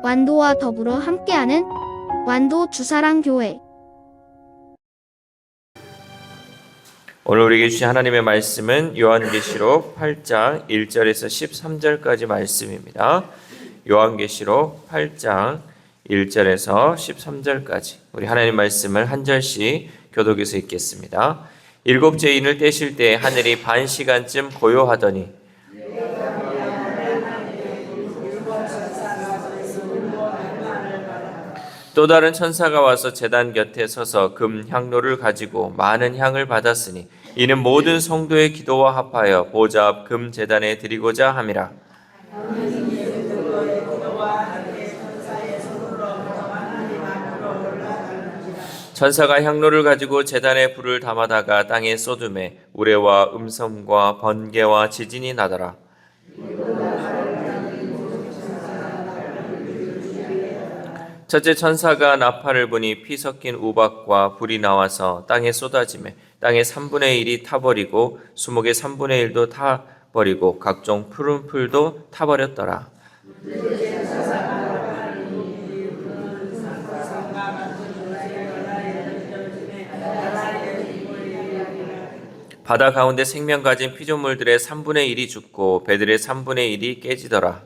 완도와 더불어 함께하는 완도 주사랑교회. 오늘 우리에게 주신 하나님의 말씀은 요한계시록 8장 1절에서 13절까지 말씀입니다. 요한계시록 8장 1절에서 13절까지 우리 하나님 말씀을 한 절씩 교독해서 읽겠습니다. 일곱째 인을 떼실 때 하늘이 반 시간쯤 고요하더니 또 다른 천사가 와서 제단 곁에 서서 금 향로를 가지고 많은 향을 받았으니 이는 모든 성도의 기도와 합하여 보좌 앞 금 제단에 드리고자 함이라. 천사가 향로를 가지고 제단에 불을 담아다가 땅에 쏟음에 우레와 음성과 번개와 지진이 나더라. 첫째 천사가 나팔을 부니 피 섞인 우박과 불이 나와서 땅에 쏟아지매 땅의 3분의 1이 타버리고 수목의 3분의 1도 타버리고 각종 푸른 풀도 타버렸더라. 바다 가운데 생명 가진 피조물들의 3분의 1이 죽고 배들의 3분의 1이 깨지더라.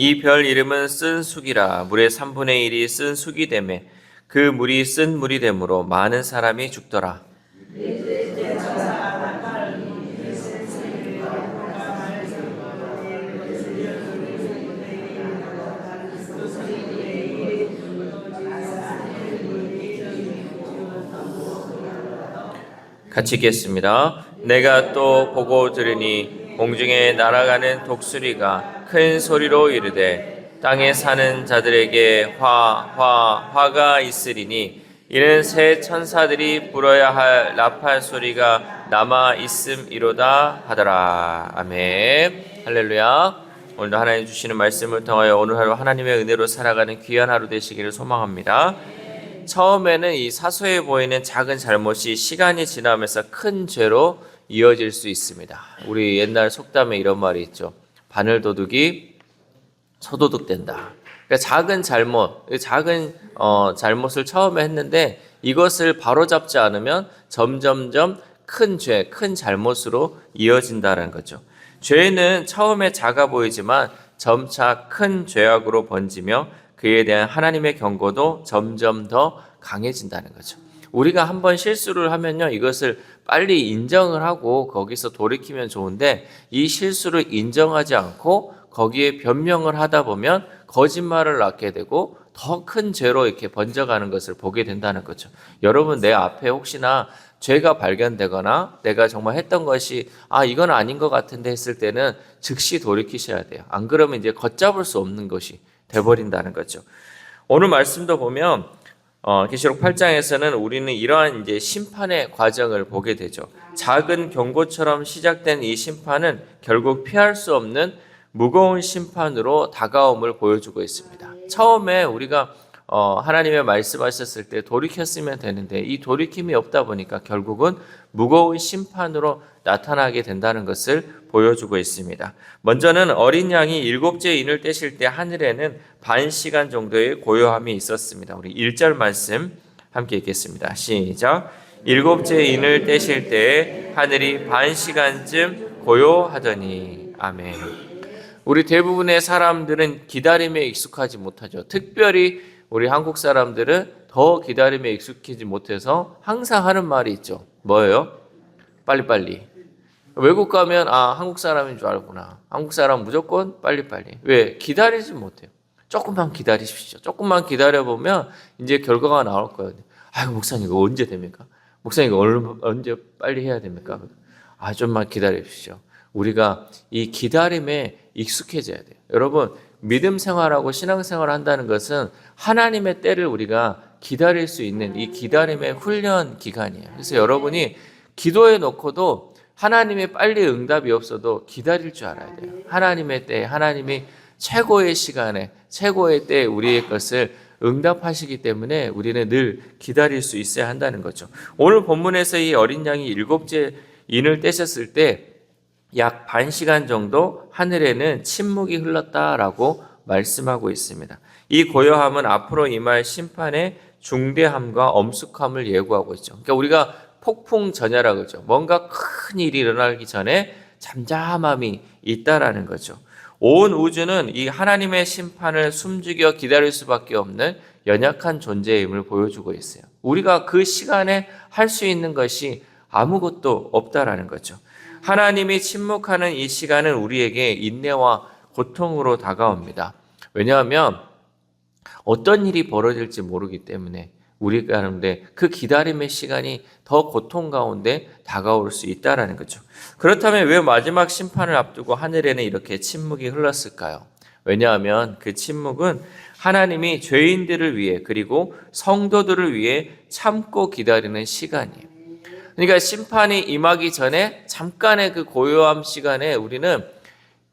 이 별 이름은 쓴 쑥이라. 물의 3분의 1이 쓴 쑥이 되매 그 물이 쓴 물이 되므로 많은 사람이 죽더라. 같이 읽겠습니다. 내가 또 보고 들으니 공중에 날아가는 독수리가 큰 소리로 이르되 땅에 사는 자들에게 화가 있으리니 이는 새 천사들이 불어야 할 나팔 소리가 남아 있음이로다 하더라. 아멘. 할렐루야. 오늘도 하나님 주시는 말씀을 통하여 오늘 하루 하나님의 은혜로 살아가는 귀한 하루 되시기를 소망합니다. 처음에는 이 사소해 보이는 작은 잘못이 시간이 지나면서 큰 죄로 이어질 수 있습니다. 우리 옛날 속담에 이런 말이 있죠. 바늘도둑이 소도둑 된다. 그러니까 작은 잘못을 처음에 했는데 이것을 바로잡지 않으면 점점점 큰 죄, 큰 잘못으로 이어진다는 거죠. 죄는 처음에 작아 보이지만 점차 큰 죄악으로 번지며 그에 대한 하나님의 경고도 점점 더 강해진다는 거죠. 우리가 한번 실수를 하면요, 이것을 빨리 인정을 하고 거기서 돌이키면 좋은데 이 실수를 인정하지 않고 거기에 변명을 하다 보면 거짓말을 낳게 되고 더 큰 죄로 이렇게 번져가는 것을 보게 된다는 거죠. 여러분, 내 앞에 혹시나 죄가 발견되거나 내가 정말 했던 것이 이건 아닌 것 같은데 했을 때는 즉시 돌이키셔야 돼요. 안 그러면 이제 걷잡을 수 없는 것이 돼버린다는 거죠. 오늘 말씀도 보면 계시록 8장에서는 우리는 이러한 이제 심판의 과정을 보게 되죠. 작은 경고처럼 시작된 이 심판은 결국 피할 수 없는 무거운 심판으로 다가옴을 보여주고 있습니다. 처음에 우리가 하나님의 말씀하셨을 때 돌이켰으면 되는데 이 돌이킴이 없다 보니까 결국은 무거운 심판으로 나타나게 된다는 것을 보여주고 있습니다. 먼저는 어린 양이 일곱째 인을 떼실 때 하늘에는 반 시간 정도의 고요함이 있었습니다. 우리 1절 말씀 함께 읽겠습니다. 시작. 일곱째 인을 떼실 때 하늘이 반 시간쯤 고요하더니. 아멘. 우리 대부분의 사람들은 기다림에 익숙하지 못하죠. 특별히 우리 한국 사람들은 더 기다림에 익숙하지 못해서 항상 하는 말이 있죠. 뭐예요? 빨리빨리. 외국 가면 한국 사람인 줄 알구나. 한국 사람 무조건 빨리빨리. 왜? 기다리지 못해요. 조금만 기다리십시오. 조금만 기다려보면 이제 결과가 나올 거예요. 목사님 이거 언제 됩니까? 목사님 이거 언제 빨리 해야 됩니까? 좀만 기다리십시오. 우리가 이 기다림에 익숙해져야 돼요. 여러분, 믿음 생활하고 신앙 생활을 한다는 것은 하나님의 때를 우리가 기다릴 수 있는 이 기다림의 훈련 기간이에요. 그래서 여러분이 기도해 놓고도 하나님의 빨리 응답이 없어도 기다릴 줄 알아야 돼요. 하나님의 때, 하나님이 최고의 시간에, 최고의 때에 우리의 것을 응답하시기 때문에 우리는 늘 기다릴 수 있어야 한다는 거죠. 오늘 본문에서 이 어린 양이 일곱째 인을 떼셨을 때 약 반 시간 정도 하늘에는 침묵이 흘렀다라고 말씀하고 있습니다. 이 고요함은 앞으로 임할 심판의 중대함과 엄숙함을 예고하고 있죠. 그러니까 우리가 폭풍 전야라 그러죠. 뭔가 큰 일이 일어나기 전에 잠잠함이 있다라는 거죠. 온 우주는 이 하나님의 심판을 숨죽여 기다릴 수밖에 없는 연약한 존재임을 보여주고 있어요. 우리가 그 시간에 할 수 있는 것이 아무것도 없다라는 거죠. 하나님이 침묵하는 이 시간은 우리에게 인내와 고통으로 다가옵니다. 왜냐하면 어떤 일이 벌어질지 모르기 때문에 우리 가운데 그 기다림의 시간이 더 고통 가운데 다가올 수 있다는 거죠. 그렇다면 왜 마지막 심판을 앞두고 하늘에는 이렇게 침묵이 흘렀을까요? 왜냐하면 그 침묵은 하나님이 죄인들을 위해 그리고 성도들을 위해 참고 기다리는 시간이에요. 그러니까 심판이 임하기 전에 잠깐의 그 고요함 시간에 우리는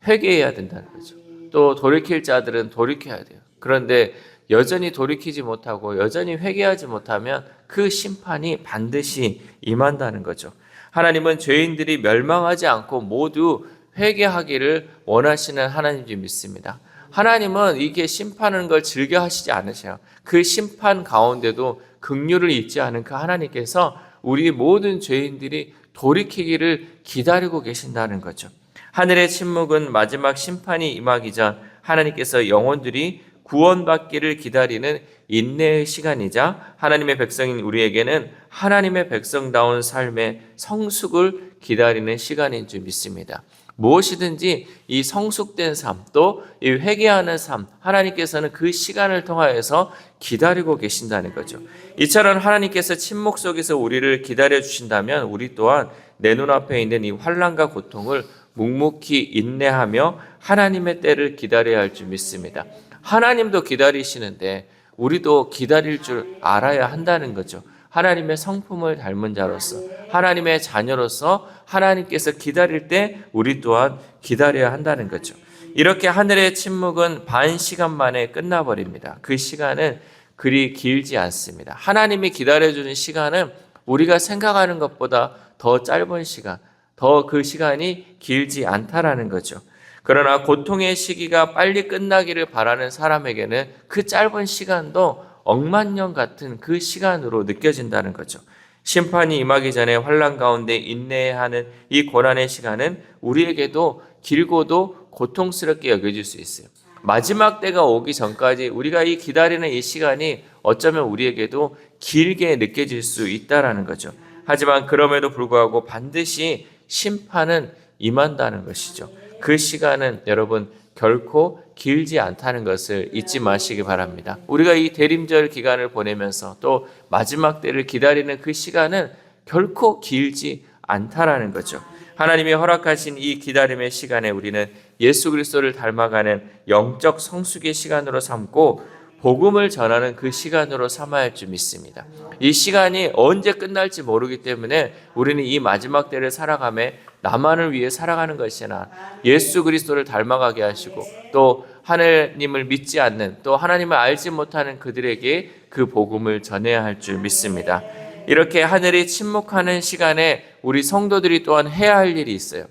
회개해야 된다는 거죠. 또 돌이킬 자들은 돌이켜야 돼요. 그런데 여전히 돌이키지 못하고 여전히 회개하지 못하면 그 심판이 반드시 임한다는 거죠. 하나님은 죄인들이 멸망하지 않고 모두 회개하기를 원하시는 하나님인 줄 믿습니다. 하나님은 이게 심판하는 걸 즐겨 하시지 않으셔요. 그 심판 가운데도 긍휼을 잊지 않은 그 하나님께서 우리 모든 죄인들이 돌이키기를 기다리고 계신다는 거죠. 하늘의 침묵은 마지막 심판이 임하기 전 하나님께서 영혼들이 구원받기를 기다리는 인내의 시간이자 하나님의 백성인 우리에게는 하나님의 백성다운 삶의 성숙을 기다리는 시간인 줄 믿습니다. 무엇이든지 이 성숙된 삶, 또 이 회개하는 삶, 하나님께서는 그 시간을 통하여서 기다리고 계신다는 거죠. 이처럼 하나님께서 침묵 속에서 우리를 기다려 주신다면 우리 또한 내 눈앞에 있는 이 환난과 고통을 묵묵히 인내하며 하나님의 때를 기다려야 할 줄 믿습니다. 하나님도 기다리시는데 우리도 기다릴 줄 알아야 한다는 거죠. 하나님의 성품을 닮은 자로서, 하나님의 자녀로서 하나님께서 기다릴 때 우리 또한 기다려야 한다는 거죠. 이렇게 하늘의 침묵은 반 시간 만에 끝나버립니다. 그 시간은 그리 길지 않습니다. 하나님이 기다려주는 시간은 우리가 생각하는 것보다 더 짧은 시간, 더 그 시간이 길지 않다라는 거죠. 그러나 고통의 시기가 빨리 끝나기를 바라는 사람에게는 그 짧은 시간도 억만년 같은 그 시간으로 느껴진다는 거죠. 심판이 임하기 전에 환난 가운데 인내해야 하는 이 고난의 시간은 우리에게도 길고도 고통스럽게 여겨질 수 있어요. 마지막 때가 오기 전까지 우리가 이 기다리는 이 시간이 어쩌면 우리에게도 길게 느껴질 수 있다는 거죠. 하지만 그럼에도 불구하고 반드시 심판은 임한다는 것이죠. 그 시간은 여러분 결코 길지 않다는 것을 잊지 마시기 바랍니다. 우리가 이 대림절 기간을 보내면서 또 마지막 때를 기다리는 그 시간은 결코 길지 않다라는 거죠. 하나님이 허락하신 이 기다림의 시간에 우리는 예수 그리스도를 닮아가는 영적 성숙의 시간으로 삼고 복음을 전하는 그 시간으로 삼아야 할 줄 믿습니다. 이 시간이 언제 끝날지 모르기 때문에 우리는 이 마지막 때를 살아가며 나만을 위해 살아가는 것이 아니라 예수 그리스도를 닮아가게 하시고 또 하나님을 믿지 않는 또 하나님을 알지 못하는 그들에게 그 복음을 전해야 할 줄 믿습니다. 이렇게 하늘이 침묵하는 시간에 우리 성도들이 또한 해야 할 일이 있어요.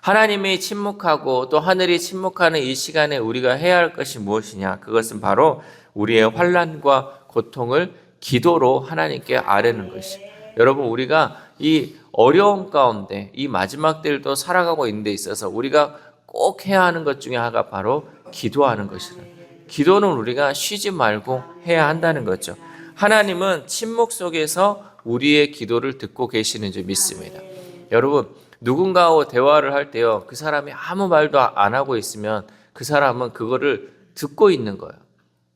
하나님이 침묵하고 또 하늘이 침묵하는 이 시간에 우리가 해야 할 것이 무엇이냐? 그것은 바로 우리의 환난과 고통을 기도로 하나님께 아뢰는 것이. 여러분 우리가 이 어려움 가운데 이 마지막 때를 살아가고 있는 데 있어서 우리가 꼭 해야 하는 것 중에 하나가 바로 기도하는 것이다. 기도는 우리가 쉬지 말고 해야 한다는 거죠. 하나님은 침묵 속에서 우리의 기도를 듣고 계시는 줄 믿습니다. 여러분 누군가와 대화를 할 때요, 그 사람이 아무 말도 안 하고 있으면 그 사람은 그거를 듣고 있는 거예요.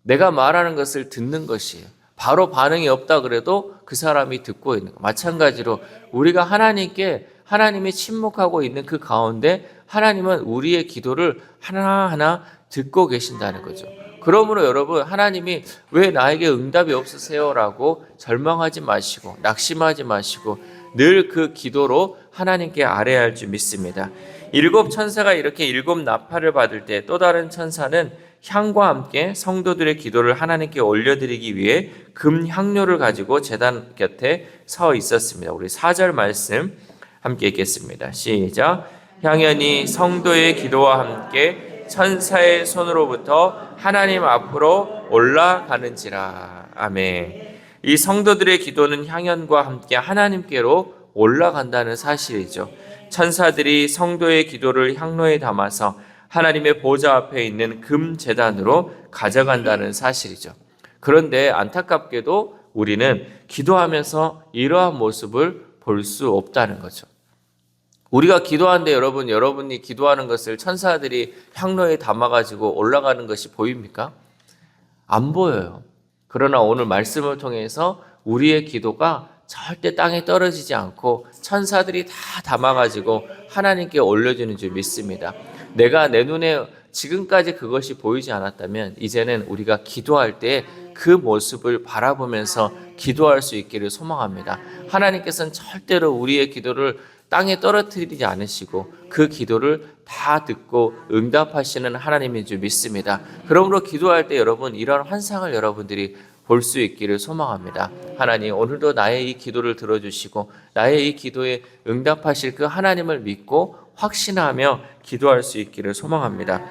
내가 말하는 것을 듣는 것이에요. 바로 반응이 없다 그래도 그 사람이 듣고 있는 거예요. 마찬가지로 우리가 하나님이 침묵하고 있는 그 가운데 하나님은 우리의 기도를 하나하나 듣고 계신다는 거죠. 그러므로 여러분 하나님이 왜 나에게 응답이 없으세요? 라고 절망하지 마시고 낙심하지 마시고 늘 그 기도로 하나님께 아뢰야 할 줄 믿습니다. 7 천사가 이렇게 7 나팔을 받을 때 또 다른 천사는 향과 함께 성도들의 기도를 하나님께 올려드리기 위해 금 향료를 가지고 제단 곁에 서 있었습니다. 우리 4절 말씀 함께 읽겠습니다. 시작. 향연이 성도의 기도와 함께 천사의 손으로부터 하나님 앞으로 올라가는지라. 아멘. 이 성도들의 기도는 향연과 함께 하나님께로 올라간다는 사실이죠. 천사들이 성도의 기도를 향로에 담아서 하나님의 보좌 앞에 있는 금 제단으로 가져간다는 사실이죠. 그런데 안타깝게도 우리는 기도하면서 이러한 모습을 볼 수 없다는 거죠. 우리가 기도하는데 여러분이 기도하는 것을 천사들이 향로에 담아가지고 올라가는 것이 보입니까? 안 보여요. 그러나 오늘 말씀을 통해서 우리의 기도가 절대 땅에 떨어지지 않고 천사들이 다 담아가지고 하나님께 올려주는 줄 믿습니다. 내가 내 눈에 지금까지 그것이 보이지 않았다면 이제는 우리가 기도할 때 그 모습을 바라보면서 기도할 수 있기를 소망합니다. 하나님께서는 절대로 우리의 기도를 땅에 떨어뜨리지 않으시고 그 기도를 다 듣고 응답하시는 하나님인 줄 믿습니다. 그러므로 기도할 때 여러분 이런 환상을 여러분들이 볼 수 있기를 소망합니다. 하나님 오늘도 나의 이 기도를 들어주시고 나의 이 기도에 응답하실 그 하나님을 믿고 확신하며 기도할 수 있기를 소망합니다.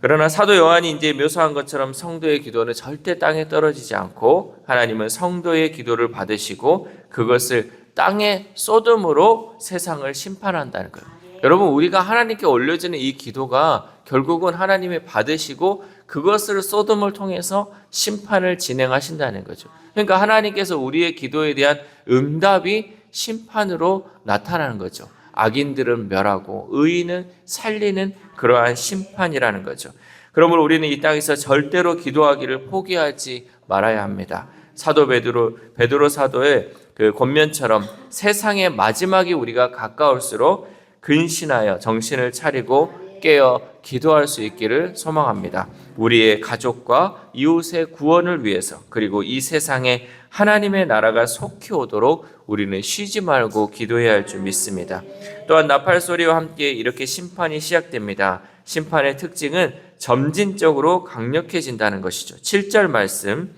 그러나 사도 요한이 이제 묘사한 것처럼 성도의 기도는 절대 땅에 떨어지지 않고 하나님은 성도의 기도를 받으시고 그것을 땅에 쏟음으로 세상을 심판한다는 거예요. 여러분 우리가 하나님께 올려지는 이 기도가 결국은 하나님이 받으시고 그것을 쏟음을 통해서 심판을 진행하신다는 거죠. 그러니까 하나님께서 우리의 기도에 대한 응답이 심판으로 나타나는 거죠. 악인들은 멸하고 의인은 살리는 그러한 심판이라는 거죠. 그러므로 우리는 이 땅에서 절대로 기도하기를 포기하지 말아야 합니다. 사도 베드로 사도의 그 권면처럼 세상의 마지막이 우리가 가까울수록 근신하여 정신을 차리고 깨어 기도할 수 있기를 소망합니다. 우리의 가족과 이웃의 구원을 위해서 그리고 이 세상에 하나님의 나라가 속히 오도록 우리는 쉬지 말고 기도해야 할 줄 믿습니다. 또한 나팔 소리와 함께 이렇게 심판이 시작됩니다. 심판의 특징은 점진적으로 강력해진다는 것이죠. 7절 말씀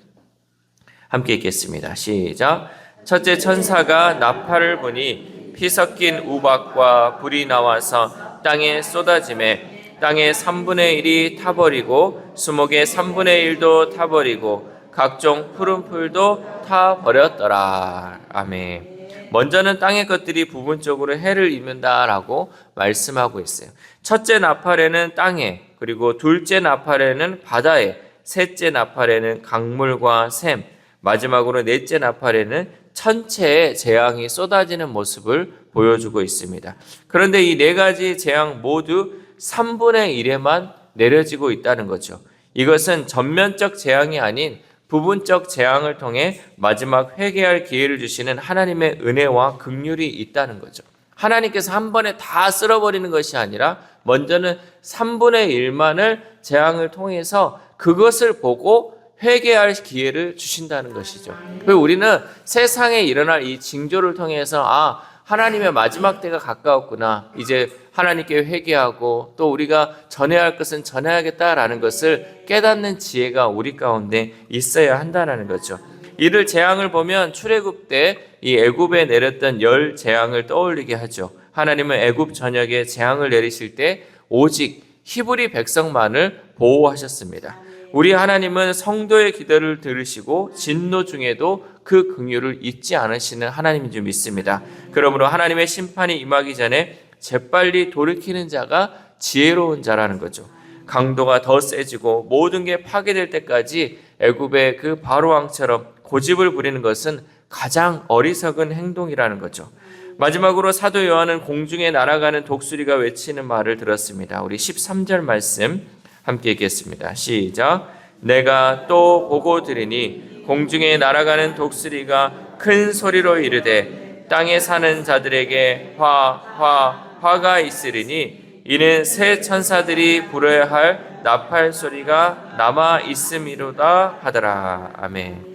함께 읽겠습니다. 시작. 첫째 천사가 나팔을 부니 피 섞인 우박과 불이 나와서 땅에 쏟아지매 땅의 3분의 1이 타버리고 수목의 3분의 1도 타버리고 각종 푸른 풀도 타버렸더라. 아멘. 먼저는 땅의 것들이 부분적으로 해를 입는다라고 말씀하고 있어요. 첫째 나팔에는 땅에, 그리고 둘째 나팔에는 바다에, 셋째 나팔에는 강물과 샘, 마지막으로 넷째 나팔에는 천체의 재앙이 쏟아지는 모습을 보여주고 있습니다. 그런데 이 네 가지 재앙 모두 3분의 1에만 내려지고 있다는 거죠. 이것은 전면적 재앙이 아닌 부분적 재앙을 통해 마지막 회개할 기회를 주시는 하나님의 은혜와 긍휼이 있다는 거죠. 하나님께서 한 번에 다 쓸어버리는 것이 아니라 먼저는 3분의 1만을 재앙을 통해서 그것을 보고 회개할 기회를 주신다는 것이죠. 그리고 우리는 세상에 일어날 이 징조를 통해서 하나님의 마지막 때가 가까웠구나. 이제 하나님께 회개하고 또 우리가 전해야 할 것은 전해야겠다라는 것을 깨닫는 지혜가 우리 가운데 있어야 한다는 거죠. 이를 재앙을 보면 출애굽 때 이 애굽에 내렸던 열 재앙을 떠올리게 하죠. 하나님은 애굽 전역에 재앙을 내리실 때 오직 히브리 백성만을 보호하셨습니다. 우리 하나님은 성도의 기도를 들으시고 진노 중에도 그 긍휼을 잊지 않으시는 하나님인 줄 믿습니다. 그러므로 하나님의 심판이 임하기 전에 재빨리 돌이키는 자가 지혜로운 자라는 거죠. 강도가 더 세지고 모든 게 파괴될 때까지 애굽의 그 바로 왕처럼 고집을 부리는 것은 가장 어리석은 행동이라는 거죠. 마지막으로 사도 요한은 공중에 날아가는 독수리가 외치는 말을 들었습니다. 우리 13절 말씀 함께 읽겠습니다. 시작. 내가 또 보고 들으니 공중에 날아가는 독수리가 큰 소리로 이르되 땅에 사는 자들에게 화가 있으리니 이는 새 천사들이 불어야 할 나팔 소리가 남아 있음이로다 하더라. 아멘.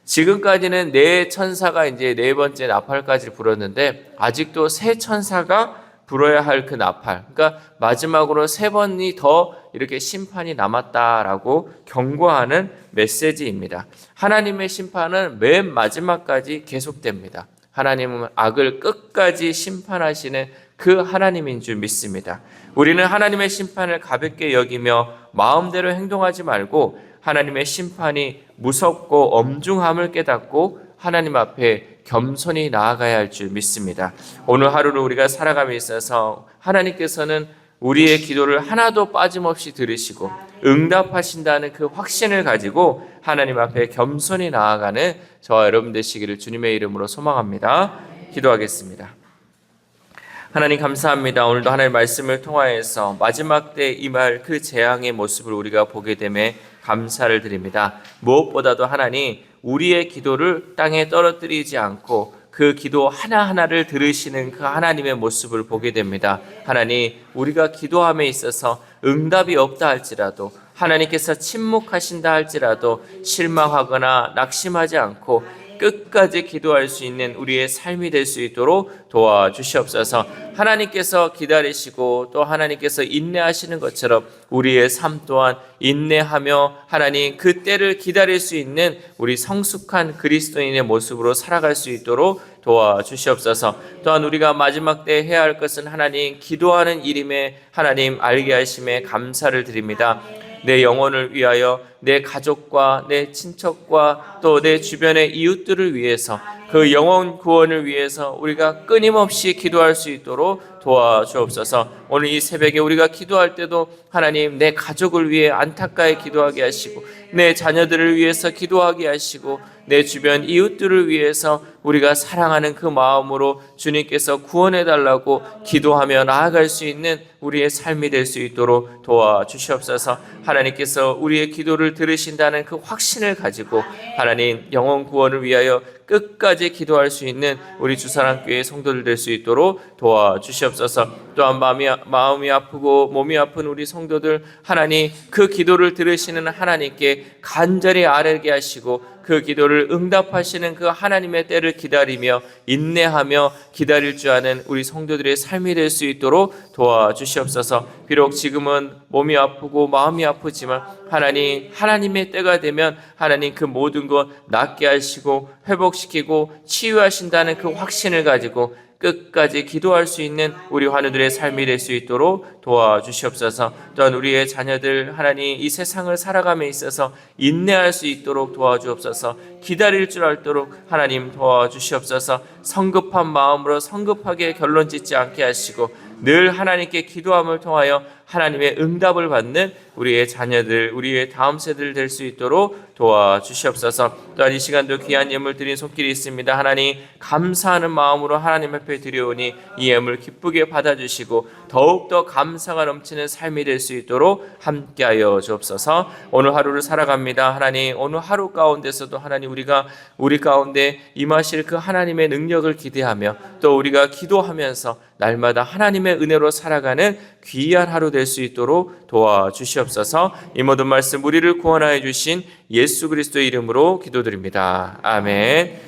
지금까지는 네 천사가 이제 네 번째 나팔까지 불었는데 아직도 새 천사가 불어야 할 그 나팔, 그러니까 마지막으로 3번이 더 이렇게 심판이 남았다라고 경고하는 메시지입니다. 하나님의 심판은 맨 마지막까지 계속됩니다. 하나님은 악을 끝까지 심판하시는 그 하나님인 줄 믿습니다. 우리는 하나님의 심판을 가볍게 여기며 마음대로 행동하지 말고 하나님의 심판이 무섭고 엄중함을 깨닫고 하나님 앞에 겸손히 나아가야 할 줄 믿습니다. 오늘 하루를 우리가 살아감에 있어서 하나님께서는 우리의 기도를 하나도 빠짐없이 들으시고 응답하신다는 그 확신을 가지고 하나님 앞에 겸손히 나아가는 저와 여러분 되시기를 주님의 이름으로 소망합니다. 기도하겠습니다. 하나님 감사합니다. 오늘도 하나님의 말씀을 통하여서 마지막 때 임할 그 재앙의 모습을 우리가 보게 됨에 감사를 드립니다. 무엇보다도 하나님 우리의 기도를 땅에 떨어뜨리지 않고 그 기도 하나하나를 들으시는 그 하나님의 모습을 보게 됩니다. 하나님 우리가 기도함에 있어서 응답이 없다 할지라도 하나님께서 침묵하신다 할지라도 실망하거나 낙심하지 않고 끝까지 기도할 수 있는 우리의 삶이 될 수 있도록 도와주시옵소서. 하나님께서 기다리시고 또 하나님께서 인내하시는 것처럼 우리의 삶 또한 인내하며 하나님 그 때를 기다릴 수 있는 우리 성숙한 그리스도인의 모습으로 살아갈 수 있도록 도와주시옵소서. 또한 우리가 마지막 때 해야 할 것은 하나님 기도하는 일임에 하나님 알게 하심에 감사를 드립니다. 내 영혼을 위하여 내 가족과 내 친척과 또 내 주변의 이웃들을 위해서 그 영혼 구원을 위해서 우리가 끊임없이 기도할 수 있도록 도와주옵소서. 오늘 이 새벽에 우리가 기도할 때도 하나님 내 가족을 위해 안타까이 기도하게 하시고 내 자녀들을 위해서 기도하게 하시고 내 주변 이웃들을 위해서 우리가 사랑하는 그 마음으로 주님께서 구원해 달라고 기도하며 나아갈 수 있는 우리의 삶이 될 수 있도록 도와주시옵소서. 하나님께서 우리의 기도를 들으신다는 그 확신을 가지고 하나님 영혼 구원을 위하여 끝까지 기도할 수 있는 우리 주사랑교회 성도들 될 수 있도록 도와주시옵소서. 또한 마음이 아프고 몸이 아픈 우리 성도들 하나님 그 기도를 들으시는 하나님께 간절히 아뢰게 하시고 그 기도를 응답하시는 그 하나님의 때를 기다리며 인내하며 기다릴 줄 아는 우리 성도들의 삶이 될 수 있도록 도와주시옵소서. 비록 지금은 몸이 아프고 마음이 아프지만 하나님의 때가 되면 하나님 그 모든 것 낫게 하시고 회복시키고 치유하신다는 그 확신을 가지고 끝까지 기도할 수 있는 우리 환우들의 삶이 될 수 있도록 도와주시옵소서. 또한 우리의 자녀들 하나님 이 세상을 살아감에 있어서 인내할 수 있도록 도와주옵소서. 기다릴 줄 알도록 하나님 도와주시옵소서. 성급한 마음으로 성급하게 결론 짓지 않게 하시고 늘 하나님께 기도함을 통하여 하나님의 응답을 받는 우리의 자녀들, 우리의 다음 세대들 될 수 있도록 도와주시옵소서. 또한 이 시간도 귀한 예물 드린 손길이 있습니다. 하나님 감사하는 마음으로 하나님 앞에 드려오니 이 예물 기쁘게 받아주시고 더욱더 감사가 넘치는 삶이 될 수 있도록 함께하여 주옵소서. 오늘 하루를 살아갑니다. 하나님 오늘 하루 가운데서도 하나님 우리가 우리 가운데 임하실 그 하나님의 능력을 기대하며 또 우리가 기도하면서 날마다 하나님의 은혜로 살아가는 귀한 하루 될 수 있도록 도와주시옵소서. 이 모든 말씀 우리를 구원하여 주신 예수 그리스도의 이름으로 기도드립니다. 아멘.